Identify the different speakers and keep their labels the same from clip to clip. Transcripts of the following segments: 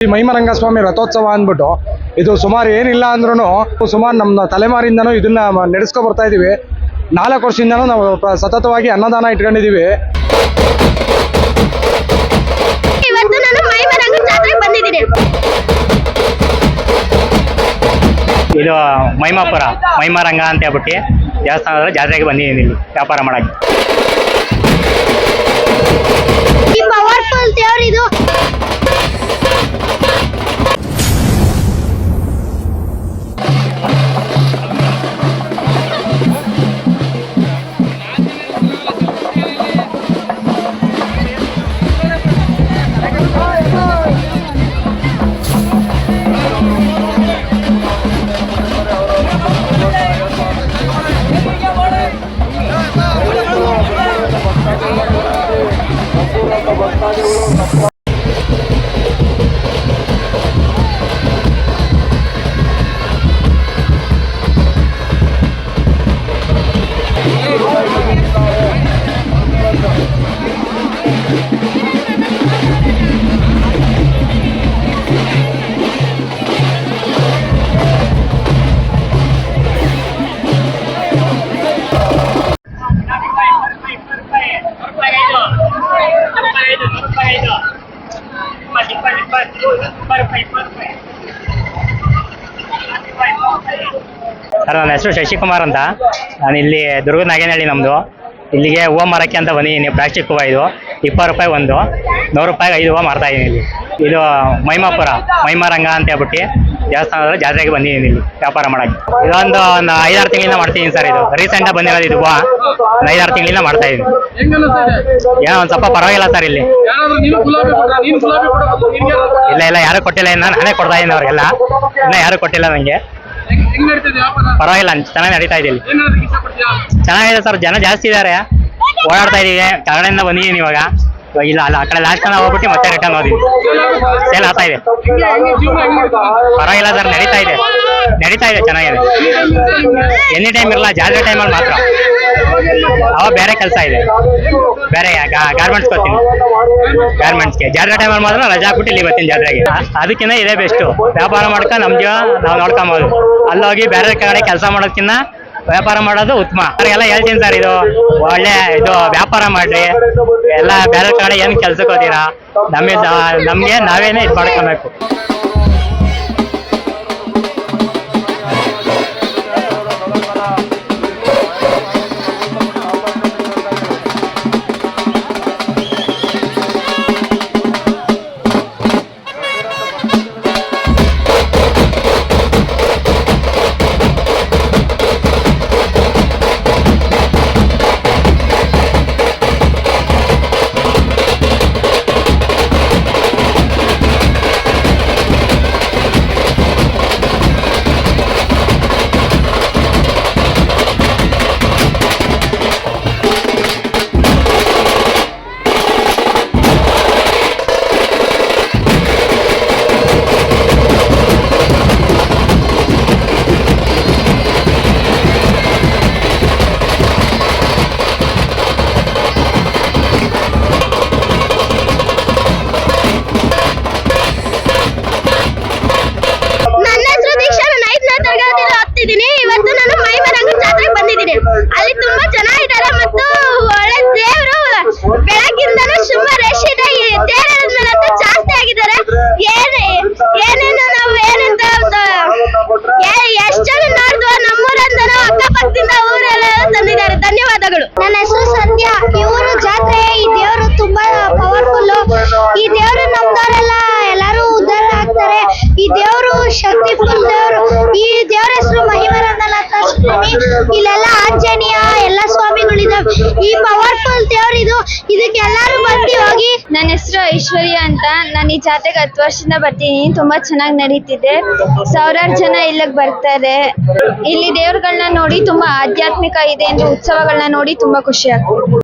Speaker 1: ಈ ಮೈಮರಂಗಸ್ವಾಮಿ ರಥೋತ್ಸವ ಅಂದ್ಬಿಟ್ಟು ಇದು ಸುಮಾರು ಏನಿಲ್ಲ ಅಂದ್ರೂ ಸುಮಾರು ನಮ್ಮ ತಲೆಮಾರಿಂದನೂ ಇದನ್ನ ನಡೆಸ್ಕೊ ಬರ್ತಾ ಇದೀವಿ. 4 ವರ್ಷದಿಂದನೂ ನಾವು ಸತತವಾಗಿ ಅನ್ನದಾನ ಇಟ್ಕೊಂಡಿದೀವಿ.
Speaker 2: ಇವತ್ತು ನಾನು ಮೈಮರಂಗ ಜಾತ್ರೆಗೆ ಬಂದಿದ್ದೀನಿ.
Speaker 3: ಇದು ಮೈಮಾಪುರ ಮೈಮರಂಗ ಅಂತ ಹೇಳ್ಬಿಟ್ಟು ದೇವಸ್ಥಾನದ ಜಾತ್ರೆಗೆ ಬಂದಿದ್ದೀನಿ ಇಲ್ಲಿ ವ್ಯಾಪಾರ ಮಾಡಕ್ಕೆ.
Speaker 2: ಈ ಪವರ್ಫುಲ್ ದೇವರು ಇದು.
Speaker 3: ಸರ್, ನನ್ನ ಹೆಸರು ಶಶಿಕುಮಾರ್ ಅಂತ. ನಾನು ಇಲ್ಲಿ ದುರ್ಗದ ನಾಗೇನಹಳ್ಳಿ ನಮ್ಮದು. ಇಲ್ಲಿಗೆ ಹೂವು ಮಾರಕ್ಕೆ ಅಂತ ಬಂದಿದ್ದೀನಿ. ಪ್ಲಾಸ್ಟಿಕ್ ಹೂವು ಇದು 20 ರೂಪಾಯಿ ಒಂದು, 100 ರೂಪಾಯಿಗೆ 5 ಹೂವು ಮಾರ್ತಾ ಇದ್ದೀನಿ ಇಲ್ಲಿ. ಇದು ಮೈಮಾಪುರ ಮೈಮರಂಗ ಅಂತ ಹೇಳ್ಬಿಟ್ಟು ದೇವಸ್ಥಾನದ ಜಾತ್ರೆಗೆ ಬಂದಿದ್ದೀನಿ ಇಲ್ಲಿ ವ್ಯಾಪಾರ ಮಾಡಕ್ಕೆ. ಇದೊಂದು 5-6 ತಿಂಗಳಿಂದ ಮಾಡ್ತಿದ್ದೀನಿ ಸರ್. ಇದು ರೀಸೆಂಟಾಗಿ ಬಂದಿರೋದು. ಇದು ಹೂವು 5-6 ತಿಂಗಳಿಂದ ಮಾಡ್ತಾ ಇದ್ದೀನಿ. ಏನೋ ಒಂದು ಸ್ವಲ್ಪ ಪರವಾಗಿಲ್ಲ ಸರ್. ಇಲ್ಲಿ ಇಲ್ಲ ಯಾರು ಕೊಟ್ಟಿಲ್ಲ. ನಾನೇ ಕೊಡ್ತಾ ಇದ್ದೀನಿ ಅವ್ರಿಗೆಲ್ಲ. ಇನ್ನೂ ಯಾರು ಕೊಟ್ಟಿಲ್ಲ ನನಗೆ. ಪರವಾಗಿಲ್ಲ, ಚೆನ್ನಾಗಿ ನಡೀತಾ ಇದೆ. ಇಲ್ಲಿ ಚೆನ್ನಾಗಿದೆ ಸರ್. ಜನ ಜಾಸ್ತಿ ಇದ್ದಾರೆ. ಓಡಾಡ್ತಾ ಇದೀವಿ. ಕೆಳಗಡೆಯಿಂದ ಬಂದಿದ್ದೀನಿ ಇವಾಗ. ಇಲ್ಲ ಆ ಕಡೆ ಲಾಸ್ಟ್ ನಾವು ಹೋಗ್ಬಿಟ್ಟು ಮತ್ತೆ ರಿಟರ್ನ್ ಹೋದ್ವಿ. ಸೇಲ್ ಆಗ್ತಾ ಇದೆ. ಪರವಾಗಿಲ್ಲ ಸರ್. ನಡೀತಾ ಇದೆ ಚೆನ್ನಾಗಿದೆ. ಎನಿ ಟೈಮ್ ಇರಲ್ಲ, ಜಾತ್ರೆ ಟೈಮಲ್ಲಿ ಮಾತ್ರ. ಅವಾಗ ಬೇರೆ ಕೆಲಸ ಇದೆ, ಬೇರೆ ಗಾರ್ಮೆಂಟ್ಸ್ ಬರ್ತೀನಿ. ಗಾರ್ಮೆಂಟ್ಸ್ಗೆ ಜಾತ್ರೆ ಟೈಮಲ್ಲಿ ಮಾತ್ರ ರಜಾ ಹಾಕ್ಬಿಟ್ಟು ಇಲ್ಲಿ ಬರ್ತೀನಿ ಜಾತ್ರೆಗೆ. ಅದಕ್ಕಿಂತ ಇದೇ ಬೆಸ್ಟು. ವ್ಯಾಪಾರ ಮಾಡ್ಕೊಂಡು ನಮ್ಮ ಜೀವ ನಾವು ನೋಡ್ಕೊಬೋದು. ಅಲ್ಲೋಗಿ ಬೇರೆ ಕಡೆ ಕೆಲಸ ಮಾಡೋದಕ್ಕಿಂತ ವ್ಯಾಪಾರ ಮಾಡೋದು ಉತ್ತಮ. ಅವ್ರಿಗೆಲ್ಲ ಹೇಳ್ತೀನಿ ಸರ್, ಇದು ಒಳ್ಳೆ ಇದು ವ್ಯಾಪಾರ ಮಾಡ್ರಿ. ಎಲ್ಲ ಬೇರೆ ಕಡೆ ಏನು ಕೆಲ್ಸಕ್ಕೆ ಹೋತೀರಾ, ನಮಗೆ ನಾವೇನೇ ಇದು ಮಾಡ್ಕೊಬೇಕು.
Speaker 2: ಇವತ್ತು ನಾನು ಮೈಮರಂಗ ಜಾತ್ರೆಗೆ ಬಂದಿದ್ದೀನಿ. ಅಲ್ಲಿ ತುಂಬಾ ಜನ ಇದ್ದಾರೆ ಮತ್ತು ಒಳ್ಳೆ ದೇವರು. ಬೆಳಗ್ಗಿಂದನೂ ತುಂಬಾ ರಶ್ ಇದೆ. ತೇರಂತೂ ಜಾಸ್ತಿ ಆಗಿದ್ದಾರೆ. ಏನೇನು ನಾವು ಏನಂತ ಎಷ್ಟು ಜನ ನೋಡಿದ್ವು. ನಮ್ಮೂರಂದನೂ ಅಕ್ಕಪಕ್ಕದಿಂದ ಊರೆಲ್ಲ ತಂದಿದ್ದಾರೆ. ಧನ್ಯವಾದಗಳು. ನನ್ನ ಹೆಸರು ಸಂಧ್ಯಾ. ಇವರು ಜಾತ್ರೆ ಈ ದೇವರು ತುಂಬಾ ಪವರ್ಫುಲ್. ಈ ದೇವರು ನಮ್ದವರೆಲ್ಲ ಎಲ್ಲರೂ ಉದ್ಧಾರ ಆಗ್ತಾರೆ. ಈ ದೇವರು ಶಕ್ತಿಫುಲ್ ದೇವರು. ಈ ದೇವರ ಹೆಸರು ಮಹಿಮರಂಗನಾಥ ಸ್ವಾಮಿ. ಇಲ್ಲೆಲ್ಲ ಆಂಜನೇಯ ಎಲ್ಲ ಸ್ವಾಮಿಗಳಿದಾವೆ. ಈ ಪವರ್ಫುಲ್ ದೇವರು ಇದು. ಇದಕ್ಕೆ ಎಲ್ಲರೂ ಬಂದು ಹೋಗಿ.
Speaker 4: ನನ್ನ ಹೆಸರು ಐಶ್ವರ್ಯ ಅಂತ. ನಾನು ಈ ಜಾತ್ರೆಗೆ 10 ವರ್ಷದಿಂದ ಬರ್ತೀನಿ. ತುಂಬಾ ಚೆನ್ನಾಗಿ ನಡೀತಿದೆ. ಸಾವಿರಾರು ಜನ ಇಲ್ಲಿಗೆ ಬರ್ತಾರೆ. ಇಲ್ಲಿ ದೇವರುಗಳನ್ನ ನೋಡಿ ತುಂಬಾ ಆಧ್ಯಾತ್ಮಿಕ ಇದೆ ಎಂದು ಉತ್ಸವಗಳನ್ನ ನೋಡಿ ತುಂಬಾ ಖುಷಿ ಆಗ್ತದೆ.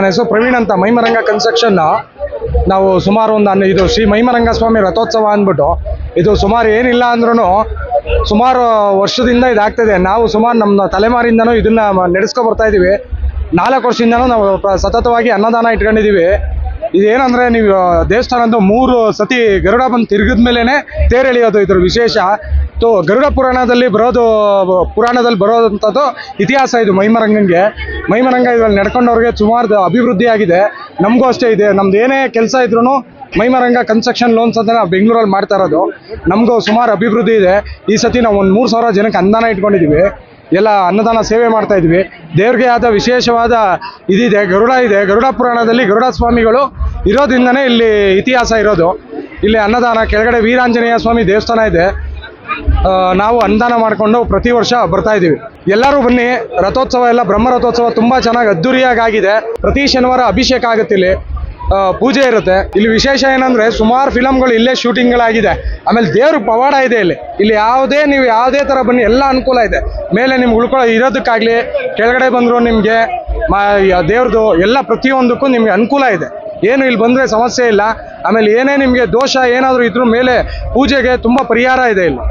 Speaker 1: ಹೆಸರು ಪ್ರವೀಣ್ ಅಂತ. ಮೈಮರಂಗ ಕನ್ಸ್ಟ್ರಕ್ಷನ್ ನಾವು ಸುಮಾರು ಇದು ಶ್ರೀ ಮೈಮರಂಗ ಸ್ವಾಮಿ ರಥೋತ್ಸವ ಅಂದ್ಬಿಟ್ಟು ಇದು ಸುಮಾರು ಏನಿಲ್ಲ ಅಂದ್ರೂ ಸುಮಾರು ವರ್ಷದಿಂದ ಇದಾಗ್ತದೆ. ನಾವು ಸುಮಾರು ನಮ್ಮ ತಲೆಮಾರಿಂದನೂ ಇದನ್ನ ನಡೆಸ್ಕೊ ಬರ್ತಾ ಇದೀವಿ. 4 ವರ್ಷದಿಂದನೂ ನಾವು ಸತತವಾಗಿ ಅನ್ನದಾನ ಇಟ್ಕೊಂಡಿದೀವಿ. ಇದೇನಂದ್ರೆ ನೀವು ದೇವಸ್ಥಾನದ 3 ಸತಿ ಗರುಡ ಬಂದು ತಿರುಗಿದ ಮೇಲೇನೆ ತೇರು ಎಳೆಯೋದು ಇದ್ರ ವಿಶೇಷ. ಗರುಡ ಪುರಾಣದಲ್ಲಿ ಬರೋದಂಥದ್ದು ಇತಿಹಾಸ ಇದು ಮೈಮರಂಗಂಗೆ. ಮೈಮರಂಗ ಇದ್ರಲ್ಲಿ ನಡ್ಕೊಂಡವ್ರಿಗೆ ಸುಮಾರು ಅಭಿವೃದ್ಧಿ ಆಗಿದೆ. ನಮಗೂ ಅಷ್ಟೇ ಇದೆ. ನಮ್ದು ಏನೇ ಕೆಲಸ ಇದ್ರೂ ಮೈಮರಂಗ ಕನ್ಸ್ಟ್ರಕ್ಷನ್ ಲೋನ್ಸ್ ಅಂತ ನಾವು ಬೆಂಗಳೂರಲ್ಲಿ ಮಾಡ್ತಾ ಇರೋದು. ನಮಗೂ ಸುಮಾರು ಅಭಿವೃದ್ಧಿ ಇದೆ. ಈ ಸತಿ ನಾವು ಒಂದು 3,000 ಜನಕ್ಕೆ ಅನ್ನದಾನ ಇಟ್ಕೊಂಡಿದ್ದೀವಿ. ಎಲ್ಲ ಅನ್ನದಾನ ಸೇವೆ ಮಾಡ್ತಾ ಇದ್ವಿ. ದೇವ್ರಿಗೆ ಆದ ವಿಶೇಷವಾದ ಇದಿದೆ, ಗರುಡ ಇದೆ. ಗರುಡ ಪುರಾಣದಲ್ಲಿ ಗರುಡ ಸ್ವಾಮಿಗಳು ಇರೋದ್ರಿಂದನೇ ಇಲ್ಲಿ ಇತಿಹಾಸ ಇರೋದು. ಇಲ್ಲಿ ಅನ್ನದಾನ ಕೆಳಗಡೆ ವೀರಾಂಜನೇಯ ಸ್ವಾಮಿ ದೇವಸ್ಥಾನ ಇದೆ. ನಾವು ಅನ್ನದಾನ ಮಾಡಿಕೊಂಡು ಪ್ರತಿ ವರ್ಷ ಬರ್ತಾ ಇದ್ದೀವಿ. ಎಲ್ಲರೂ ಬನ್ನಿ. ರಥೋತ್ಸವ ಎಲ್ಲ ಬ್ರಹ್ಮ ರಥೋತ್ಸವ ತುಂಬ ಚೆನ್ನಾಗಿ ಅದ್ದೂರಿಯಾಗಿ ಆಗಿದೆ. ಪ್ರತಿ ಶನಿವಾರ ಅಭಿಷೇಕ ಆಗುತ್ತೆ, ಇಲ್ಲಿ ಪೂಜೆ ಇರುತ್ತೆ. ಇಲ್ಲಿ ವಿಶೇಷ ಏನಂದ್ರೆ ಸುಮಾರು ಫಿಲಮ್ಗಳು ಇಲ್ಲೇ ಶೂಟಿಂಗ್ಗಳಾಗಿದೆ. ಆಮೇಲೆ ದೇವ್ರ ಪವಾಡ ಇದೆ ಇಲ್ಲಿ ನೀವು ಯಾವುದೇ ಥರ ಬನ್ನಿ, ಎಲ್ಲ ಅನುಕೂಲ ಇದೆ. ಮೇಲೆ ನಿಮ್ಗೆ ಇರೋದಕ್ಕಾಗಲಿ, ಕೆಳಗಡೆ ಬಂದರೂ ನಿಮಗೆ ದೇವ್ರದ್ದು ಎಲ್ಲ ಪ್ರತಿಯೊಂದಕ್ಕೂ ನಿಮಗೆ ಅನುಕೂಲ ಇದೆ. ಏನು ಇಲ್ಲಿ ಬಂದರೆ ಸಮಸ್ಯೆ ಇಲ್ಲ. ಆಮೇಲೆ ಏನೇ ನಿಮಗೆ ದೋಷ ಏನಾದರೂ ಇದ್ರ ಮೇಲೆ ಪೂಜೆಗೆ ತುಂಬ ಪರಿಹಾರ ಇದೆ ಇಲ್ಲಿ.